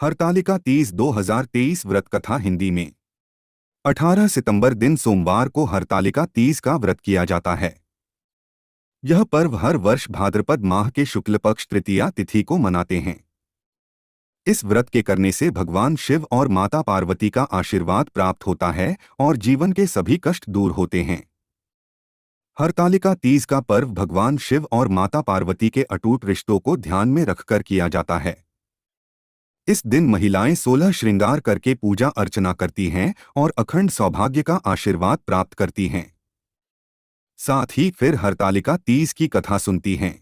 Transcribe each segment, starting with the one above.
हरतालिका तीज 2023 व्रत कथा हिंदी में 18 सितंबर दिन सोमवार को हरतालिका तीज का व्रत किया जाता है। यह पर्व हर वर्ष भाद्रपद माह के शुक्ल पक्ष तृतीया तिथि को मनाते हैं। इस व्रत के करने से भगवान शिव और माता पार्वती का आशीर्वाद प्राप्त होता है और जीवन के सभी कष्ट दूर होते हैं। हरतालिका तीज का पर्व भगवान शिव और माता पार्वती के अटूट रिश्तों को ध्यान में रखकर किया जाता है। इस दिन महिलाएं 16 श्रृंगार करके पूजा अर्चना करती हैं और अखंड सौभाग्य का आशीर्वाद प्राप्त करती हैं। साथ ही फिर हरतालिका तीज की कथा सुनती हैं।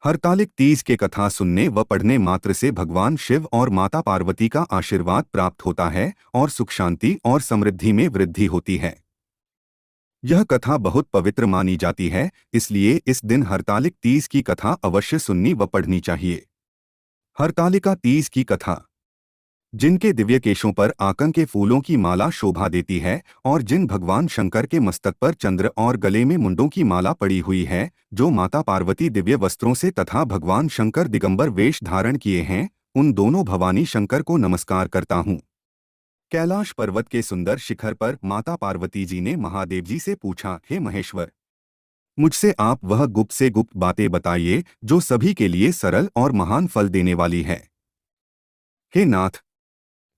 हरतालिक तीज के कथा सुनने व पढ़ने मात्र से भगवान शिव और माता पार्वती का आशीर्वाद प्राप्त होता है और सुख शांति और समृद्धि में वृद्धि होती है। यह कथा बहुत पवित्र मानी जाती है, इसलिए इस दिन हरतालिक तीज की कथा अवश्य सुननी व पढ़नी चाहिए। हरतालिका तीज की कथा। जिनके दिव्य केशों पर आकन के फूलों की माला शोभा देती है और जिन भगवान शंकर के मस्तक पर चंद्र और गले में मुंडों की माला पड़ी हुई है, जो माता पार्वती दिव्य वस्त्रों से तथा भगवान शंकर दिगंबर वेश धारण किए हैं, उन दोनों भवानी शंकर को नमस्कार करता हूँ। कैलाश पर्वत के सुंदर शिखर पर माता पार्वती जी ने महादेव जी से पूछा, हे महेश्वर, मुझसे आप वह गुप्त से गुप्त बातें बताइए जो सभी के लिए सरल और महान फल देने वाली है। हे नाथ,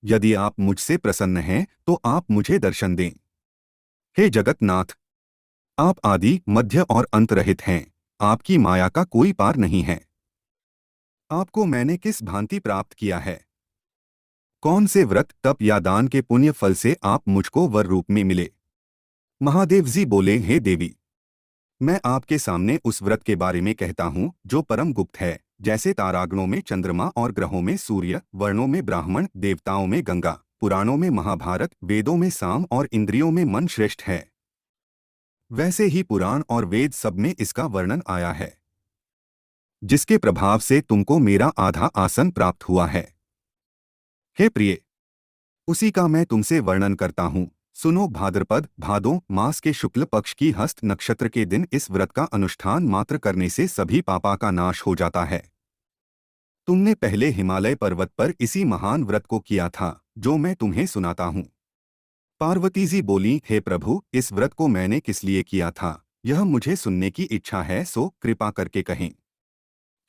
यदि आप मुझसे प्रसन्न हैं तो आप मुझे दर्शन दें। हे जगतनाथ, आप आदि मध्य और अंत रहित हैं, आपकी माया का कोई पार नहीं है। आपको मैंने किस भांति प्राप्त किया है? कौन से व्रत तप या दान के पुण्य फल से आप मुझको वर रूप में मिले? महादेव जी बोले, हे देवी, मैं आपके सामने उस व्रत के बारे में कहता हूँ जो परम गुप्त है। जैसे तारागणों में चंद्रमा और ग्रहों में सूर्य, वर्णों में ब्राह्मण, देवताओं में गंगा, पुराणों में महाभारत, वेदों में साम और इंद्रियों में मन श्रेष्ठ है, वैसे ही पुराण और वेद सब में इसका वर्णन आया है, जिसके प्रभाव से तुमको मेरा आधा आसन प्राप्त हुआ है। हे प्रिय, उसी का मैं तुमसे वर्णन करता हूँ। सुनो, भाद्रपद भादों मास के शुक्ल पक्ष की हस्त नक्षत्र के दिन इस व्रत का अनुष्ठान मात्र करने से सभी पापा का नाश हो जाता है। तुमने पहले हिमालय पर्वत पर इसी महान व्रत को किया था जो मैं तुम्हें सुनाता हूँ। पार्वती जी बोली, हे प्रभु, इस व्रत को मैंने किस लिए किया था, यह मुझे सुनने की इच्छा है, सो कृपा करके कहें।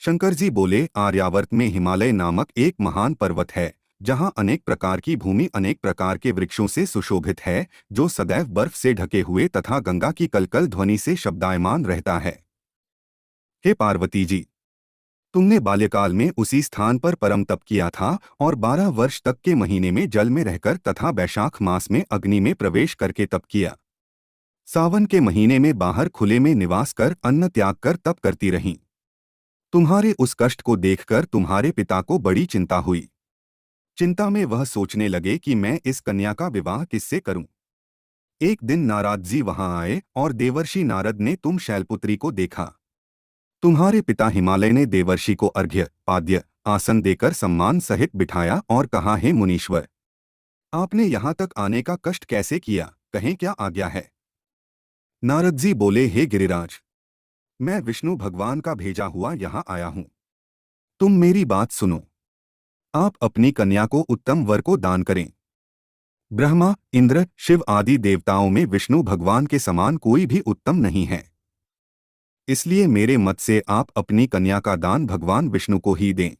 शंकर जी बोले, आर्यावर्त में हिमालय नामक एक महान पर्वत है, जहाँ अनेक प्रकार की भूमि अनेक प्रकार के वृक्षों से सुशोभित है, जो सदैव बर्फ से ढके हुए तथा गंगा की कलकल ध्वनि से शब्दायमान रहता है। हे पार्वती जी, तुमने बाल्यकाल में उसी स्थान पर परम तप किया था और 12 वर्ष तक के महीने में जल में रहकर तथा बैशाख मास में अग्नि में प्रवेश करके तप किया। सावन के महीने में बाहर खुले में निवास कर अन्न त्याग कर तप करती रहीं। तुम्हारे उस कष्ट को देखकर तुम्हारे पिता को बड़ी चिंता हुई। चिंता में वह सोचने लगे कि मैं इस कन्या का विवाह किससे करूं। एक दिन नारद जी वहां आए और देवर्षि नारद ने तुम शैलपुत्री को देखा। तुम्हारे पिता हिमालय ने देवर्षि को अर्घ्य पाद्य आसन देकर सम्मान सहित बिठाया और कहा, हे मुनीश्वर, आपने यहां तक आने का कष्ट कैसे किया, कहें क्या आज्ञा है? नारद जी बोले, हे गिरिराज, मैं विष्णु भगवान का भेजा हुआ यहां आया हूं। तुम मेरी बात सुनो। आप अपनी कन्या को उत्तम वर को दान करें। ब्रह्मा, इंद्र, शिव आदि देवताओं में विष्णु भगवान के समान कोई भी उत्तम नहीं है, इसलिए मेरे मत से आप अपनी कन्या का दान भगवान विष्णु को ही दें।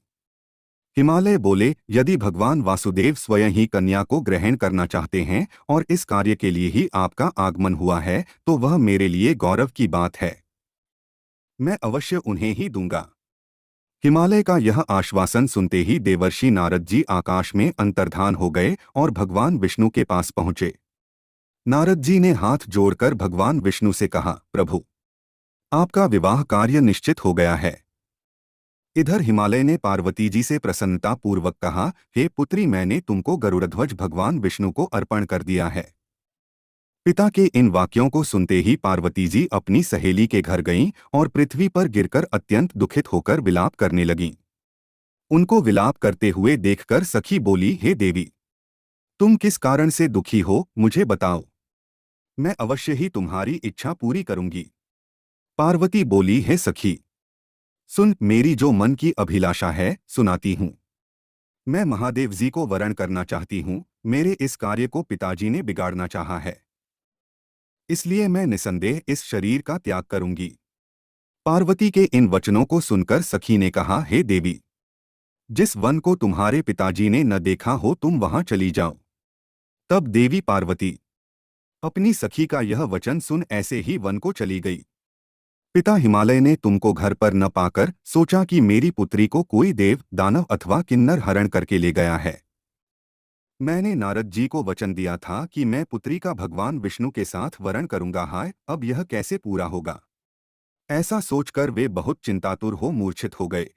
हिमालय बोले, यदि भगवान वासुदेव स्वयं ही कन्या को ग्रहण करना चाहते हैं और इस कार्य के लिए ही आपका आगमन हुआ है, तो वह मेरे लिए गौरव की बात है। मैं अवश्य उन्हें ही दूंगा। हिमालय का यह आश्वासन सुनते ही देवर्षि नारद जी आकाश में अंतर्धान हो गए और भगवान विष्णु के पास पहुंचे। नारद जी ने हाथ जोड़कर भगवान विष्णु से कहा, प्रभु, आपका विवाह कार्य निश्चित हो गया है। इधर हिमालय ने पार्वती जी से प्रसन्नता पूर्वक कहा, हे पुत्री, मैंने तुमको गरुड़ध्वज भगवान विष्णु को अर्पण कर दिया है। पिता के इन वाक्यों को सुनते ही पार्वती जी अपनी सहेली के घर गईं और पृथ्वी पर गिरकर अत्यंत दुखित होकर विलाप करने लगीं। उनको विलाप करते हुए देखकर सखी बोली, हे देवी, तुम किस कारण से दुखी हो, मुझे बताओ, मैं अवश्य ही तुम्हारी इच्छा पूरी करूंगी। पार्वती बोली, हे सखी, सुन, मेरी जो मन की अभिलाषा है सुनाती हूँ। मैं महादेव जी को वरण करना चाहती हूँ। मेरे इस कार्य को पिताजी ने बिगाड़ना चाहा है, इसलिए मैं निसंदेह इस शरीर का त्याग करूंगी। पार्वती के इन वचनों को सुनकर सखी ने कहा, हे देवी, जिस वन को तुम्हारे पिताजी ने न देखा हो तुम वहां चली जाओ। तब देवी पार्वती अपनी सखी का यह वचन सुन ऐसे ही वन को चली गई। पिता हिमालय ने तुमको घर पर न पाकर सोचा कि मेरी पुत्री को कोई देव, दानव अथवा किन्नर हरण करके ले गया है। मैंने नारद जी को वचन दिया था कि मैं पुत्री का भगवान विष्णु के साथ वरण करूंगा। हाय, अब यह कैसे पूरा होगा? ऐसा सोचकर वे बहुत चिंतातुर हो मूर्छित हो गए।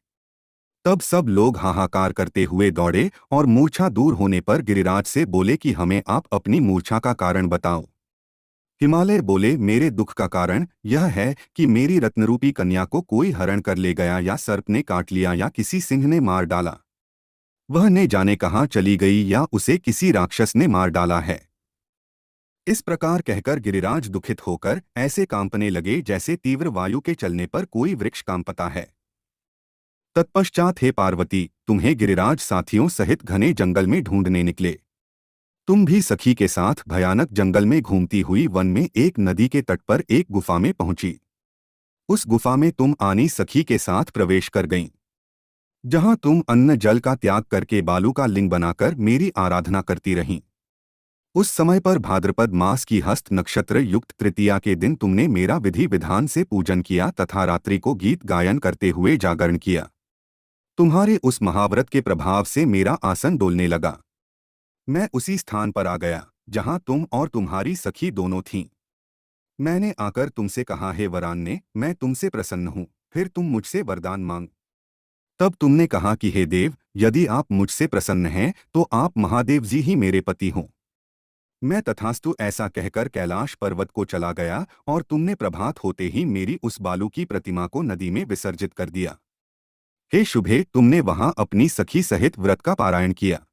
तब सब लोग हाहाकार करते हुए दौड़े और मूर्छा दूर होने पर गिरिराज से बोले कि हमें आप अपनी मूर्छा का कारण बताओ। हिमालय बोले, मेरे दुख का कारण यह है कि मेरी रत्नरूपी कन्या को कोई हरण कर ले गया, या सर्प ने काट लिया, या किसी सिंह ने मार डाला। वह ने जाने कहाँ चली गई, या उसे किसी राक्षस ने मार डाला है। इस प्रकार कहकर गिरिराज दुखित होकर ऐसे कांपने लगे जैसे तीव्र वायु के चलने पर कोई वृक्ष कांपता है। तत्पश्चात हे पार्वती, तुम्हें गिरिराज साथियों सहित घने जंगल में ढूंढने निकले। तुम भी सखी के साथ भयानक जंगल में घूमती हुई वन में एक नदी के तट पर एक गुफा में पहुंची। उस गुफा में तुम आनी सखी के साथ प्रवेश कर गईं, जहां तुम अन्न जल का त्याग करके बालू का लिंग बनाकर मेरी आराधना करती रहीं। उस समय पर भाद्रपद मास की हस्त नक्षत्र युक्त तृतीया के दिन तुमने मेरा विधि विधान से पूजन किया तथा रात्रि को गीत गायन करते हुए जागरण किया। तुम्हारे उस महाव्रत के प्रभाव से मेरा आसन डोलने लगा। मैं उसी स्थान पर आ गया जहां तुम और तुम्हारी सखी दोनों थीं। मैंने आकर तुमसे कहा, हे वरान्ने, मैं तुमसे प्रसन्न हूं, फिर तुम मुझसे वरदान मांग। तब तुमने कहा कि हे देव, यदि आप मुझसे प्रसन्न हैं तो आप महादेव जी ही मेरे पति हों। मैं तथास्तु ऐसा कहकर कैलाश पर्वत को चला गया और तुमने प्रभात होते ही मेरी उस बालू की प्रतिमा को नदी में विसर्जित कर दिया। हे शुभे, तुमने वहां अपनी सखी सहित व्रत का पारायण किया।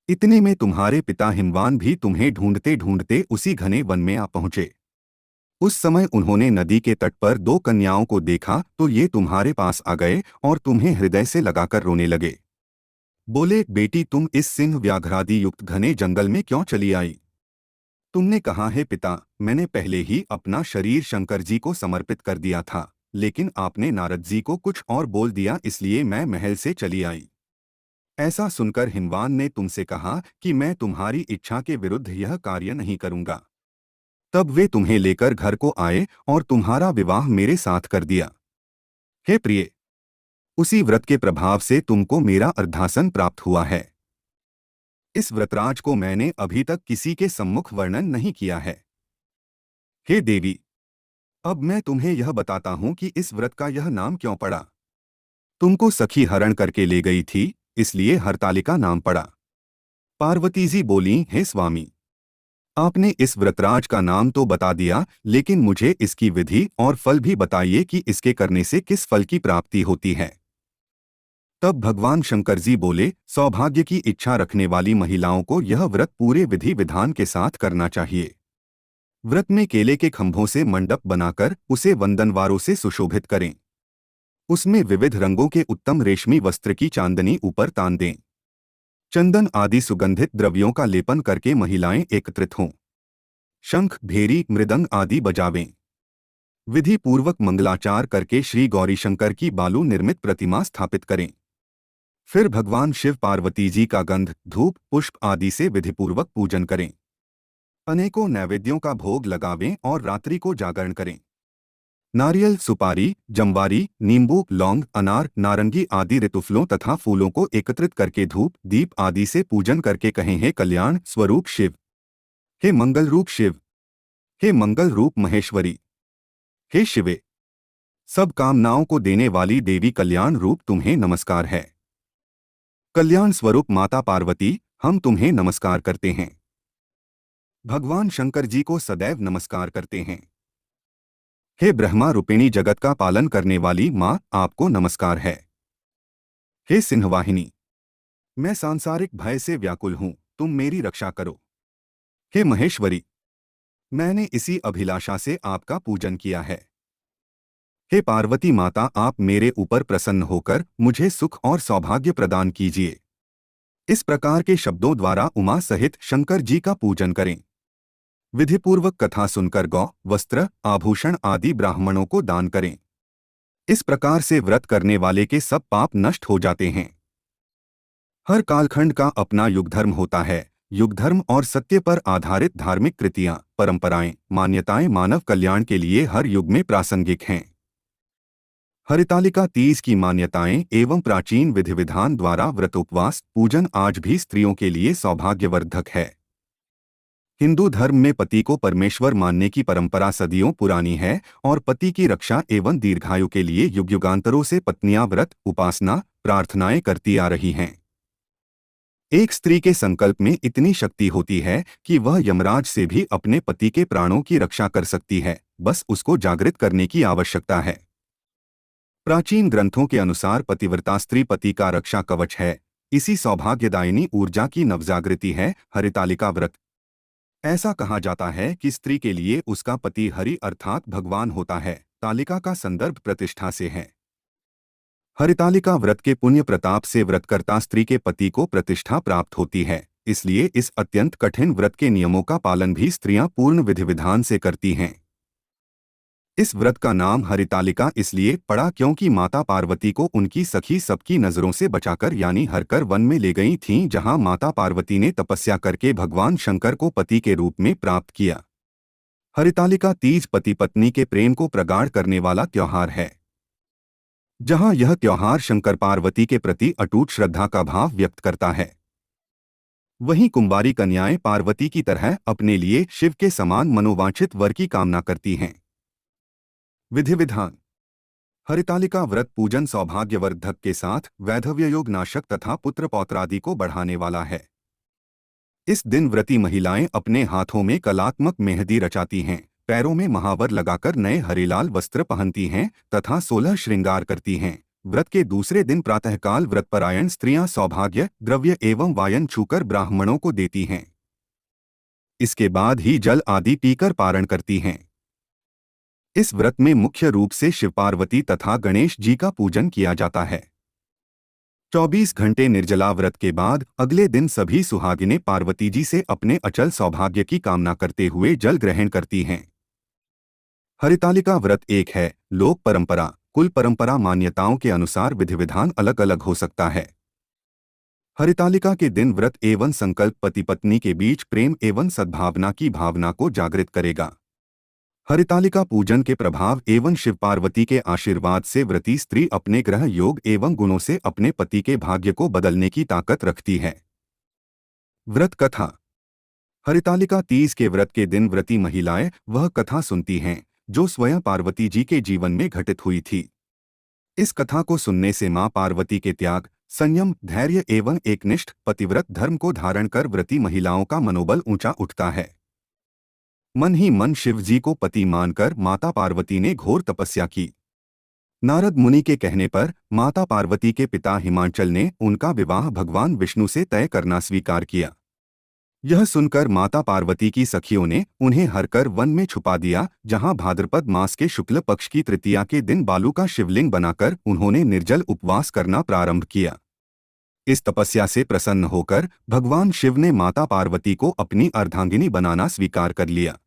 इतने में तुम्हारे पिता हिमवान भी तुम्हें ढूंढते ढूंढते उसी घने वन में आ पहुंचे। उस समय उन्होंने नदी के तट पर दो कन्याओं को देखा तो ये तुम्हारे पास आ गए और तुम्हें हृदय से लगाकर रोने लगे। बोले, बेटी, तुम इस सिंह व्याघ्रादि युक्त घने जंगल में क्यों चली आई? तुमने कहा, है पिता, मैंने पहले ही अपना शरीर शंकर जी को समर्पित कर दिया था, लेकिन आपने नारद जी को कुछ और बोल दिया, इसलिए मैं महल से चली आई। ऐसा सुनकर हिमवान ने तुमसे कहा कि मैं तुम्हारी इच्छा के विरुद्ध यह कार्य नहीं करूंगा। तब वे तुम्हें लेकर घर को आए और तुम्हारा विवाह मेरे साथ कर दिया। हे प्रिय, उसी व्रत के प्रभाव से तुमको मेरा अर्धासन प्राप्त हुआ है। इस व्रतराज को मैंने अभी तक किसी के सम्मुख वर्णन नहीं किया है। हे देवी, अब मैं तुम्हें यह बताता हूं कि इस व्रत का यह नाम क्यों पड़ा। तुमको सखी हरण करके ले गई थी, इसलिए हरतालिका नाम पड़ा। पार्वती जी बोली, हे स्वामी, आपने इस व्रतराज का नाम तो बता दिया, लेकिन मुझे इसकी विधि और फल भी बताइए कि इसके करने से किस फल की प्राप्ति होती है। तब भगवान शंकर जी बोले, सौभाग्य की इच्छा रखने वाली महिलाओं को यह व्रत पूरे विधि विधान के साथ करना चाहिए। व्रत में केले के खंभों से मंडप बनाकर उसे वंदनवारों से सुशोभित करें। उसमें विविध रंगों के उत्तम रेशमी वस्त्र की चांदनी ऊपर तान दें। चंदन आदि सुगंधित द्रव्यों का लेपन करके महिलाएं एकत्रित हों। शंख, भेरी, मृदंग आदि बजावें। विधि पूर्वक मंगलाचार करके श्री गौरीशंकर की बालू निर्मित प्रतिमा स्थापित करें। फिर भगवान शिव पार्वती जी का गंध, धूप, पुष्प आदि से विधिपूर्वक पूजन करें। अनेकों नैवेद्यों का भोग लगावें और रात्रि को जागरण करें। नारियल, सुपारी, जंवारी, नींबू, लौंग, अनार, नारंगी आदि ऋतुफलों तथा फूलों को एकत्रित करके धूप, दीप आदि से पूजन करके कहें, हे कल्याण स्वरूप शिव, हे मंगल रूप शिव, हे मंगल रूप महेश्वरी, हे शिवे, सब कामनाओं को देने वाली देवी कल्याण रूप तुम्हें नमस्कार है। कल्याण स्वरूप माता पार्वती, हम तुम्हें नमस्कार करते हैं। भगवान शंकर जी को सदैव नमस्कार करते हैं। हे ब्रह्मा रूपिणी जगत का पालन करने वाली माँ, आपको नमस्कार है। हे सिंहवाहिनी, मैं सांसारिक भय से व्याकुल हूँ, तुम मेरी रक्षा करो। हे महेश्वरी, मैंने इसी अभिलाषा से आपका पूजन किया है। हे पार्वती माता, आप मेरे ऊपर प्रसन्न होकर मुझे सुख और सौभाग्य प्रदान कीजिए। इस प्रकार के शब्दों द्वारा उमा सहित शंकर जी का पूजन करें। विधिपूर्वक कथा सुनकर गौ, वस्त्र, आभूषण आदि ब्राह्मणों को दान करें। इस प्रकार से व्रत करने वाले के सब पाप नष्ट हो जाते हैं। हर कालखंड का अपना युगधर्म होता है। युगधर्म और सत्य पर आधारित धार्मिक कृतियां, परंपराएं, मान्यताएं मानव कल्याण के लिए हर युग में प्रासंगिक हैं। हरितालिका तीज की मान्यताएं एवं प्राचीन विधि विधान द्वारा व्रतोपवास पूजन आज भी स्त्रियों के लिए सौभाग्यवर्धक है। हिंदू धर्म में पति को परमेश्वर मानने की परंपरा सदियों पुरानी है और पति की रक्षा एवं दीर्घायु के लिए युग युगांतरों से पत्नियां व्रत, उपासना, प्रार्थनाएं करती आ रही हैं। एक स्त्री के संकल्प में इतनी शक्ति होती है कि वह यमराज से भी अपने पति के प्राणों की रक्षा कर सकती है, बस उसको जागृत करने की आवश्यकता है। प्राचीन ग्रंथों के अनुसार पतिव्रता स्त्री पति का रक्षा कवच है। इसी सौभाग्यदायिनी ऊर्जा की नवजागृति है हरितालिका व्रत। ऐसा कहा जाता है कि स्त्री के लिए उसका पति हरि अर्थात भगवान होता है। तालिका का संदर्भ प्रतिष्ठा से है। हरितालिका व्रत के पुण्य प्रताप से व्रतकर्ता स्त्री के पति को प्रतिष्ठा प्राप्त होती है। इसलिए इस अत्यंत कठिन व्रत के नियमों का पालन भी स्त्रियां पूर्ण विधि विधान से करती हैं। इस व्रत का नाम हरितालिका इसलिए पड़ा क्योंकि माता पार्वती को उनकी सखी सबकी नजरों से बचाकर यानी हरकर वन में ले गई थीं, जहां माता पार्वती ने तपस्या करके भगवान शंकर को पति के रूप में प्राप्त किया। हरितालिका तीज पति पत्नी के प्रेम को प्रगाढ़ करने वाला त्योहार है। जहां यह त्योहार शंकर पार्वती के प्रति अटूट श्रद्धा का भाव व्यक्त करता है, वहीं कुंवारी कन्याएं पार्वती की तरह अपने लिए शिव के समान मनोवांछित वर की कामना करती हैं। विधि विधान। हरितालिका व्रत पूजन सौभाग्यवर्धक के साथ वैधव्य योग नाशक तथा पुत्र पौत्रादि को बढ़ाने वाला है। इस दिन व्रती महिलाएं अपने हाथों में कलात्मक मेहंदी रचाती हैं, पैरों में महावर लगाकर नए हरिलाल वस्त्र पहनती हैं तथा 16 श्रृंगार करती हैं। व्रत के दूसरे दिन प्रातःकाल व्रतपरायण स्त्रियां सौभाग्य द्रव्य एवं वायन छूकर ब्राह्मणों को देती हैं। इसके बाद ही जल आदि पीकर पारण करती हैं। इस व्रत में मुख्य रूप से शिव पार्वती तथा गणेश जी का पूजन किया जाता है। 24 घंटे निर्जला व्रत के बाद अगले दिन सभी सुहागिनें पार्वती जी से अपने अचल सौभाग्य की कामना करते हुए जल ग्रहण करती हैं। हरितालिका व्रत एक है। लोक परंपरा, कुल परंपरा मान्यताओं के अनुसार विधि विधान अलग अलग हो सकता है। हरितालिका के दिन व्रत एवं संकल्प पति पत्नी के बीच प्रेम एवं सद्भावना की भावना को जागृत करेगा। हरितालिका पूजन के प्रभाव एवं शिव पार्वती के आशीर्वाद से व्रती स्त्री अपने ग्रह योग एवं गुणों से अपने पति के भाग्य को बदलने की ताकत रखती है। व्रत कथा। हरितालिका तीज के व्रत के दिन व्रती महिलाएं वह कथा सुनती हैं जो स्वयं पार्वती जी के जीवन में घटित हुई थी। इस कथा को सुनने से मां पार्वती के त्याग, संयम, धैर्य एवं एकनिष्ठ पतिव्रत धर्म को धारण कर व्रती महिलाओं का मनोबल ऊंचा उठता है। मन ही मन शिव जी को पति मानकर माता पार्वती ने घोर तपस्या की। नारद मुनि के कहने पर माता पार्वती के पिता हिमांचल ने उनका विवाह भगवान विष्णु से तय करना स्वीकार किया। यह सुनकर माता पार्वती की सखियों ने उन्हें हरकर वन में छुपा दिया, जहां भाद्रपद मास के शुक्ल पक्ष की तृतीया के दिन बालू का शिवलिंग बनाकर उन्होंने निर्जल उपवास करना प्रारंभ किया। इस तपस्या से प्रसन्न होकर भगवान शिव ने माता पार्वती को अपनी अर्धांगिनी बनाना स्वीकार कर लिया।